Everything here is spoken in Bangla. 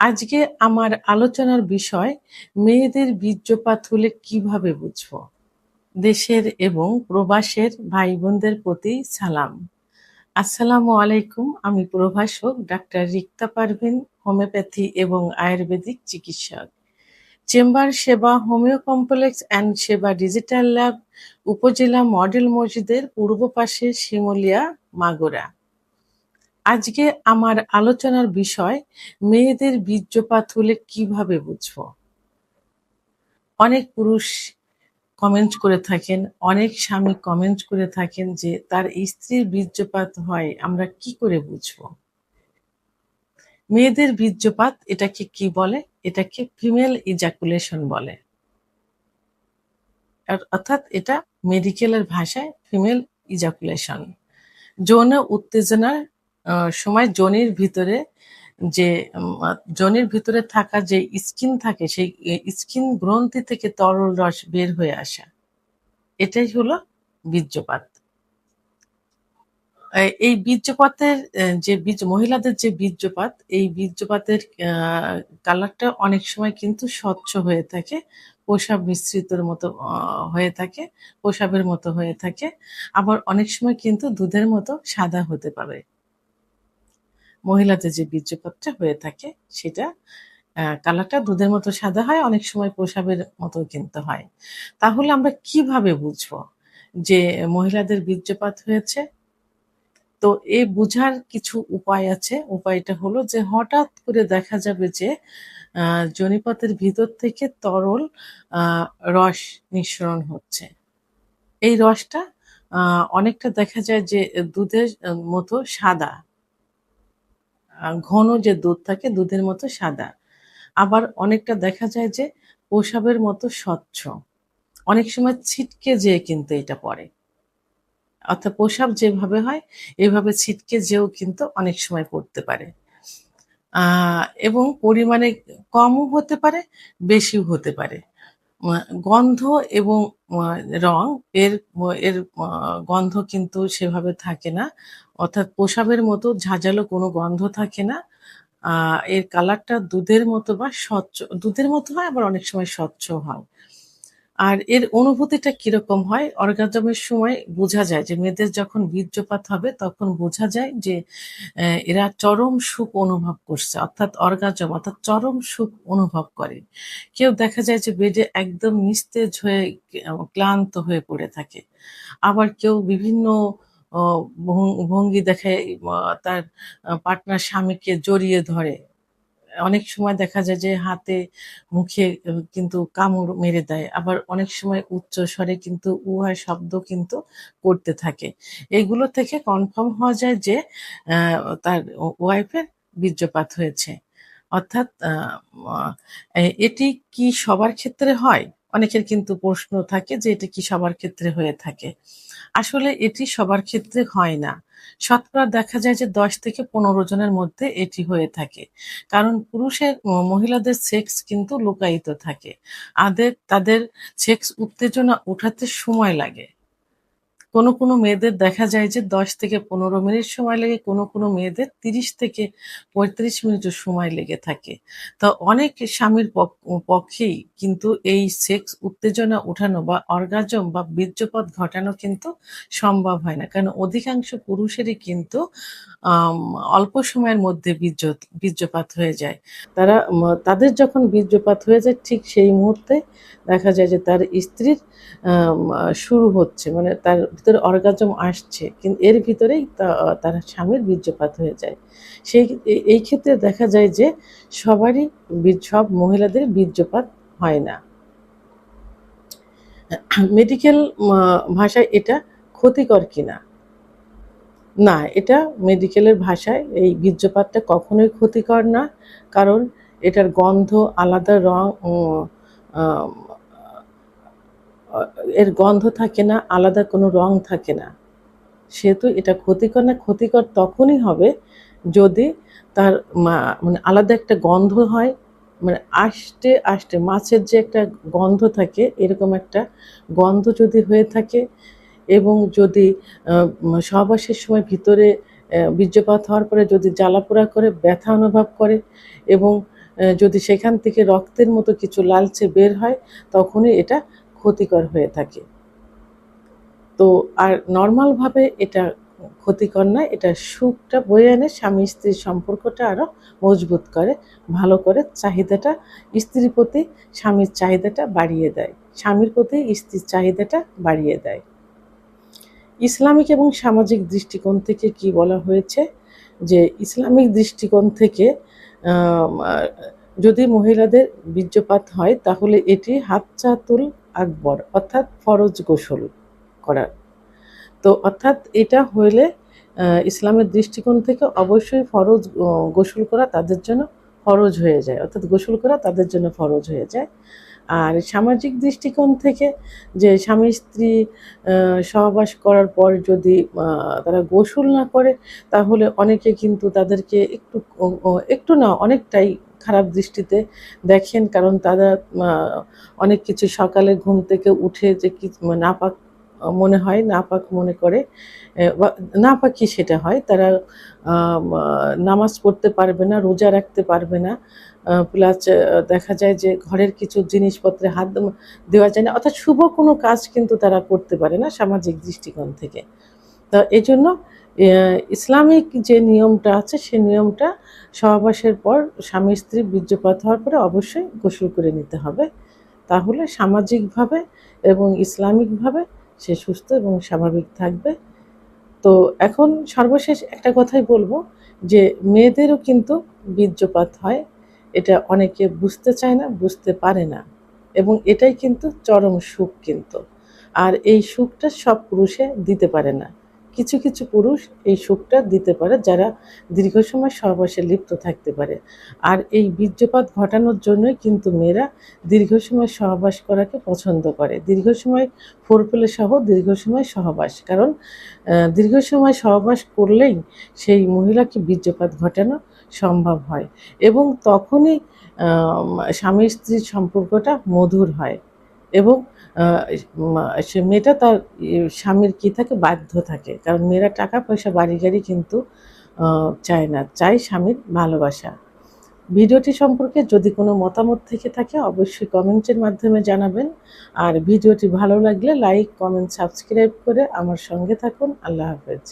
আজকে আমার আলোচনার বিষয় মেয়েদের বীর্যপাত হলে কিভাবে বুঝবো। দেশের এবং প্রবাসের ভাই বোনদের প্রতি সালাম। আসসালামু আলাইকুম। আমি প্রভাষক ডাক্তার রিক্তা পারভিন, হোমিওপ্যাথি এবং আয়ুর্বেদিক চিকিৎসক। চেম্বার সেবা হোমিও কমপ্লেক্স অ্যান্ড সেবা ডিজিটাল ল্যাব, উপজেলা মডেল মসজিদের পূর্ব পাশে, শিমুলিয়া, মাগুরা। আজকে আমার আলোচনার বিষয় মেয়েদের বীর্যপাত হলে কিভাবে বুঝবো। অনেক পুরুষ কমেন্ট করে থাকেন, অনেক স্বামী কমেন্ট করে থাকেন যে তার স্ত্রীর বীর্যপাত হয়, আমরা কি করে বুঝবো। মেয়েদের বীর্যপাত এটাকে কি বলে? এটাকে ফিমেল ইজাকুলেশন বলে। অর্থাৎ এটা মেডিকেলের ভাষায় ফিমেল ইজাকুলেশন। যৌন উত্তেজনার সময় যে যোনির ভিতরে থাকা যে স্কিন থাকে, সেই স্কিন গ্রন্থি থেকে তরল রস বের হয়ে আসা, এটাই হলো বীর্যপাত। এই বীর্যপাতের যে মহিলাদের যে বীর্যপাত, এই বীর্যপাতের কালারটা অনেক সময় কিন্তু স্বচ্ছ হয়ে থাকে, প্রসাব মিশ্রিতর মতো হয়ে থাকে, প্রসাবের মতো হয়ে থাকে। আবার অনেক সময় কিন্তু দুধের মতো সাদা হতে পারে। মহিলাদের যে বীর্যপাতটা হয়ে থাকে সেটা কালারটা দুধের মতো সাদা হয়, অনেক সময় প্রসাবের মতো কিন্তু হয়। তাহলে আমরা কিভাবে বুঝবো যে মহিলাদের বীর্যপাত হয়েছে? তো এই বুঝার কিছু উপায় আছে। উপায়টা হলো যে হঠাৎ করে দেখা যাবে যে যোনিপথের ভিতর থেকে তরল রস নিঃসরণ হচ্ছে। এই রসটা অনেকটা দেখা যায় যে দুধের মতো সাদা, ঘন যে দুধ থাকে দুধের মতো সাদা। আবার অনেকটা দেখা যায় যে প্রসাবের মতো স্বচ্ছ। অনেক সময় ছিটকে যেয়ে কিন্তু এটা পড়ে। অর্থাৎ প্রসাব যেভাবে হয় এভাবে ছিটকে যেও কিন্তু অনেক সময় পড়তে পারে। এবং পরিমাণে কমও হতে পারে, বেশিও হতে পারে। গন্ধ এবং রং এর এর গন্ধ কিন্তু সেভাবে থাকে না। অর্থাৎ প্রসাবের মতো ঝাঁঝালো কোনো গন্ধ থাকে না। এর কালারটা দুধের মতো বা স্বচ্ছ, দুধের মতো হয়, আবার অনেক সময় স্বচ্ছ হয়। আর এর অনুভূতিটা কিরকম হয়? অর্গাজমের সময় বোঝা যায় যে মেয়েদের যখন বীর্যপাত হবে তখন বোঝা যায় যে এরা চরম সুখ অনুভব করছে, অর্থাৎ অর্গাজম অর্থাৎ চরম সুখ অনুভব করে। কেউ দেখা যায় যে বেডে একদম নিস্তেজ হয়ে ক্লান্ত হয়ে পড়ে থাকে। আবার কেউ বিভিন্ন অ ভঙ্গি দেখায়, তার পার্টনার স্বামীকে জড়িয়ে ধরে। অনেক সময় দেখা যায় যে হাতে মুখে কিন্তু কামড় মেরে দেয়। আবার অনেক সময় উচ্চ স্বরে কিন্তু উহা শব্দ কিন্তু করতে থাকে। এগুলো থেকে কনফার্ম হওয়া যায় যে আ তার ওয়াইফের বীর্যপাত হয়েছে। অর্থাৎ এটি কি সবার ক্ষেত্রে হয়? অনেকের কিন্তু প্রশ্ন থাকে যে এটা কি সবার ক্ষেত্রে হয়ে থাকে? আসলে এটি সবার ক্ষেত্রে হয় না। শতকরা দেখা যায় যে ১০ থেকে ১৫ জনের মধ্যে এটি হয়ে থাকে। কারণ মহিলাদের সেক্স কিন্তু লুকায়িত থাকে। তাদের সেক্স উত্তেজনা ওঠাতে সময় লাগে। কোনো মেয়েদের দেখা যায় যে ১০ থেকে ১৫ মিনিট সময় লাগে, কোনো মেয়েদের ৩০ থেকে ৩৫ মিনিটও সময় লেগে থাকে। তো অনেক স্বামীর পক্ষেই কিন্তু এই সেক্স উত্তেজনা ওঠানো বা অর্গাজম বা বীর্যপাত ঘটানো কিন্তু সম্ভব হয় না। কারণ অধিকাংশ পুরুষেরই কিন্তু আম অল্প সময়ের মধ্যে বীর্যপাত হয়ে যায়। তাদের যখন বীর্যপাত হয়ে যায় ঠিক সেই মুহূর্তে দেখা যায় যে তার স্ত্রীর শুরু হচ্ছে, মানে তার ভিতরে অর্গাজম আসছে, কিন্তু এর ভিতরেই তার স্বামীর বীর্যপাত হয়ে যায়। এই ক্ষেত্রে দেখা যায় যে সব মহিলাদের বীর্যপাত হয় না। মেডিকেল ভাষায় এটা ক্ষতিকর কিনা? না, এটা মেডিকেলের ভাষায় এই বীর্যপাতটা কখনোই ক্ষতিকর না। কারণ এটার গন্ধ, আলাদা রং, আ এর গন্ধ থাকে না, আলাদা কোনো রং থাকে না। সেহেতু এটা ক্ষতিকর না। ক্ষতিকর তখনই হবে যদি তার মানে আলাদা একটা গন্ধ হয়, মানে আষ্টে মাছের যে একটা গন্ধ থাকে এরকম একটা গন্ধ যদি হয়ে থাকে, এবং যদি সহবাসের সময় ভিতরে বীর্যপাত হওয়ার পরে যদি জ্বালাপোড়া করে, ব্যথা অনুভব করে, এবং যদি সেখান থেকে রক্তের মতো কিছু লালচে বের হয় তখনই এটা ক্ষতিকর হয়ে থাকে। তো আর নর্মালভাবে এটা ক্ষতিকর নয়, এটা সুখটা বয়ে আনে, স্বামী স্ত্রীর সম্পর্কটা আরও মজবুত করে, ভালো করে চাহিদাটা স্ত্রীর প্রতি স্বামীর চাহিদাটা বাড়িয়ে দেয়, স্বামীর প্রতি স্ত্রীর চাহিদাটা বাড়িয়ে দেয়। ইসলামিক এবং সামাজিক দৃষ্টিকোণ থেকে কি বলা হয়েছে, যে ইসলামিক দৃষ্টিকোণ থেকে যদি মহিলাদের বীর্যপাত হয় তাহলে এটি হাজ্জাতুল আকবর অর্থাৎ ফরজ গোসল করার। তো অর্থাৎ এটা হইলে ইসলামের দৃষ্টিকোণ থেকে অবশ্যই ফরজ গোসল করা তাদের জন্য ফরজ হয়ে যায়, অর্থাৎ গোসল করা তাদের জন্য ফরজ হয়ে যায়। আর সামাজিক দৃষ্টিকোণ থেকে যে স্বামী স্ত্রী সহবাস করার পর যদি তারা গোসল না করে তাহলে অনেকে কিন্তু তাদেরকে একটু না অনেকটাই খারাপ দৃষ্টিতে দেখেন, কারণ তারা অনেক কিছু সকালে ঘুম থেকে উঠে যে কি নাপাক মনে হয়, নাপাক মনে করে, নাপাকি সেটা হয়, তারা নামাজ পড়তে পারবে না, রোজা রাখতে পারবে না, প্লাস দেখা যায় যে ঘরের কিছু জিনিসপত্রে হাত দেওয়া যায় না, অর্থাৎ শুভ কোনো কাজ কিন্তু তারা করতে পারে না সামাজিক দৃষ্টিকোণ থেকে। তো এই জন্য ইসলামিক যে নিয়মটা আছে সেই নিয়মটা সহবাসের পর স্বামী স্ত্রী বীর্যপাত হওয়ার পরে অবশ্যই গোসল করে নিতে হবে, তাহলে সামাজিকভাবে এবং ইসলামিকভাবে সে সুস্থ এবং স্বাভাবিক থাকবে। তো এখন সর্বশেষ একটা কথাই বলবো, যে মেয়েদেরও কিন্তু বীর্যপাত হয়, এটা অনেকে বুঝতে চায় না, বুঝতে পারে না, এবং এটাই কিন্তু চরম সুখ কিন্তু। আর এই সুখটা সব পুরুষে দিতে পারে না, কিছু কিছু পুরুষ এই সুখটা দিতে পারে যারা দীর্ঘ সময় সহবাসে লিপ্ত থাকতে পারে। আর এই বীর্যপাত ঘটানোর জন্যই কিন্তু মেয়েরা দীর্ঘ সময় সহবাস করাকে পছন্দ করে, দীর্ঘ সময় ফোরপ্লে সহ দীর্ঘ সময় সহবাস, কারণ দীর্ঘ সময় সহবাস করলেই সেই মহিলাকে বীর্যপাত ঘটানো সম্ভব হয়, এবং তখনই স্বামী স্ত্রীর সম্পর্কটা মধুর হয়, এবং সে মেয়েটা তার স্বামীর কি থাকে বাধ্য থাকে, কারণ মেয়েরা টাকা পয়সা বাড়ি গাড়ি কিন্তু চায় না, চায় স্বামীর ভালোবাসা। ভিডিওটি সম্পর্কে যদি কোনো মতামত থেকে থাকে অবশ্যই কমেন্টের মাধ্যমে জানাবেন, আর ভিডিওটি ভালো লাগলে লাইক কমেন্ট সাবস্ক্রাইব করে আমার সঙ্গে থাকুন। আল্লাহ হাফেজ।